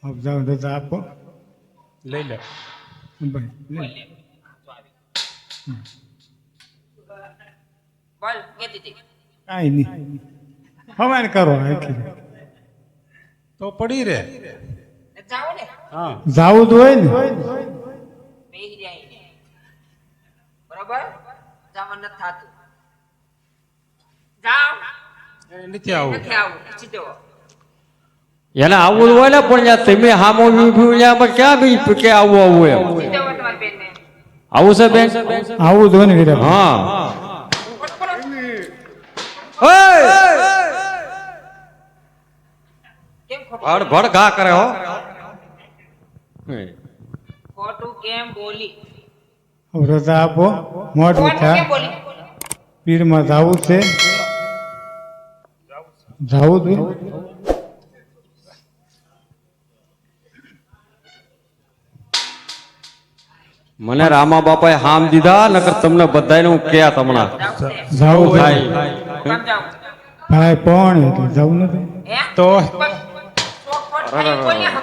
अब जाओ तो आपको લઈ લે भाई બોલ કે દીદી કાઈ નહીં હવાન કરો આખી તો પડી રે જાઓ ને હા જાવું તો હોય ને બેહી જાય ને બરોબર જવાનું નથી થાતું જાઓ એ નથી આવું નથી આવું સીધો એને આવવું હોય ને પણ યાર તમે હામો વીભું ક્યાં બી કે આવું આવું એમ સીધો તમારી બેનને આવું છે બેન આવું તો હોય ને વીરા હા કેમ ખોટું ભડ ભડ ઘા કરે હો ખોટું કેમ બોલી अब रजा आपो मोट ખોટું ઉઠા કેમ બોલી પીર માં જાવું છે જાવું તો મને રામા બાપાએ હામ દીધા નકર તમને બધાને હું ક્યાં તમણા જાવું ભાઈ કામ જાઓ ભાઈ પણ એટલે જાવું નથી હે તો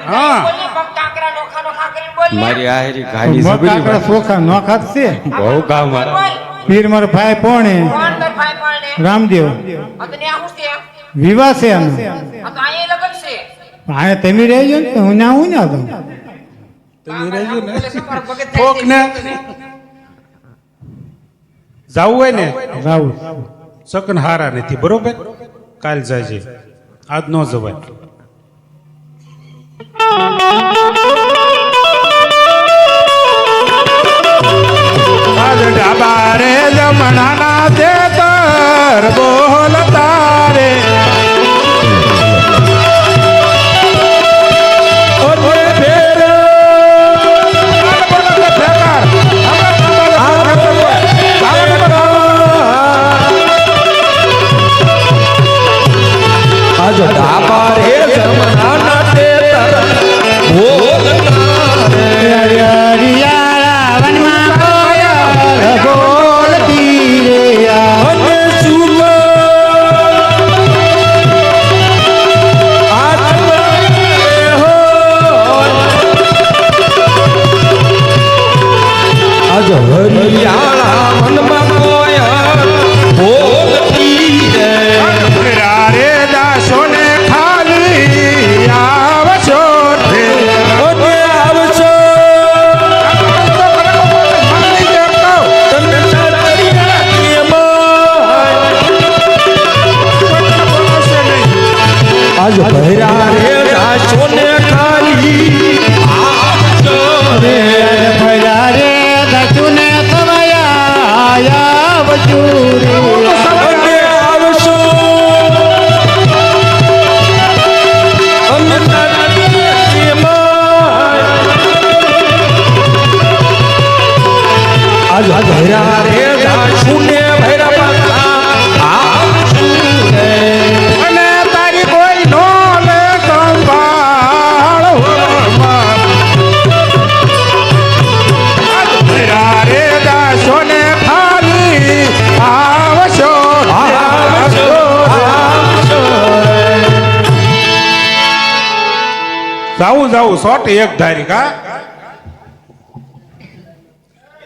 હા પગ કાંકરા નોખા નોખા કરીને બોલી મારી આહેરી ગાડી મગ સબરી કાકડા ચોખા નો ખાશે બહુ ગા મારા પીર મારો ભાઈ પણ કોણ તાર ભાઈ પાડે રામદેવ અતને આ હું છે વિવાહ છે આનો આ તો અહીંયા લગન છે આ તમે રહેજો ને હું ના હું ના તો તમે રહેજો ને બોલે છે મારો ભગત કોક થાય ને જાવું હોય ને જાવું સકન હારા નથી બરોબર કાલ જાય આજ નો જવાય આજ ડાબા રે જમણાના તે તર બોલતા રે ઓરે ફેર આજ ડાબા રે જમણાના તે તર બોલતા રે વનમાં કોયલ બોલતી રે અને સુર આજ હરિયાળા મનમાં કોયલ બોલતી રે રે દાસો ને ખાલી આવશો રે ઓને આવશો તને સાચરિયા આજ ભૈરા રે દાસો ને ખાલી આવશો રે ભયા રે દસુને ખવાયા વજૂરી અને આવશો અમે આજ ભૈરા રે દાસો ને ભૈરા પાછા આવશો રે અને તારી કોઈ નો લે સંભાળ રે દાસો ને ખાલી આવશો જાવું જાવું સોટ એક ધારી કા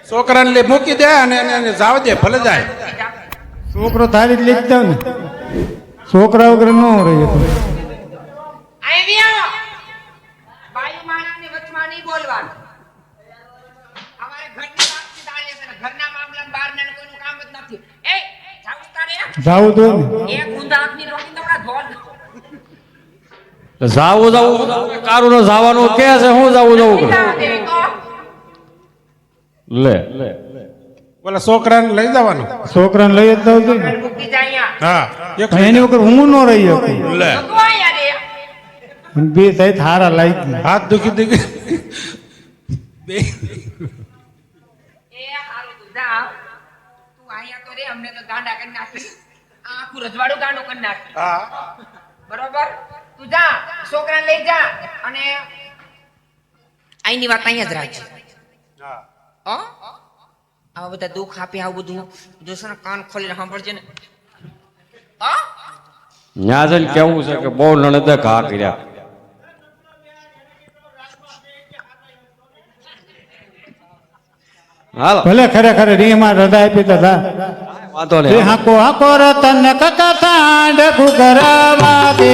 છોકરાને લે મૂકી દે અને એને જાવ દે ભલે જાય છોકરો તારી જ લઈ જાવ ને છોકરા વગર ન રહી તો આવી આવો બાઈ માણાની વચમાં નહીં બોલવાનું અમારે ઘરની વાતચીત ચાલે છે ને ઘરના મામલા બહારના કોઈનું કામ જ નથી એ જાવું તારે જાવું તો હોય ને એક ઊંધા આંખની રોકી તમણા ધોલ જાવું જાવું કારું નો જવાનું કે છે હું જાવું જાવું કરું લે બોલા છોકરાને લઈ જવાનું છોકરાને લઈ જ જાવ જોઈએ ને મૂકી જાય હા એક એની વગર હું ન રહી શકું લે તો આયા રે બે થાય થારા લાગી હાથ દુખી દુખી બે એ હારું તું જા તું આયા તો રે અમને તો ગાંડા કરી નાખી આખું રજવાડું ગાંડો કરી નાખી હા બરોબર તું જા છોકરાને લઈ જા અને આઈની વાત અહીંયા જ રાખજે હા આવા બધા દુઃખ આપે આવું બધું જોશો ને કાન ખોલીને સાંભળજે ને ન્યા જઈને કેવું છે કે બહુ નણંદે ઘા કર્યા. હાલો ભલે ખરેખર રીમાં રજા આપી તો થા. વાંધો તે નહીં. હાકો હાકો રતન કથા ડખું કરવા કે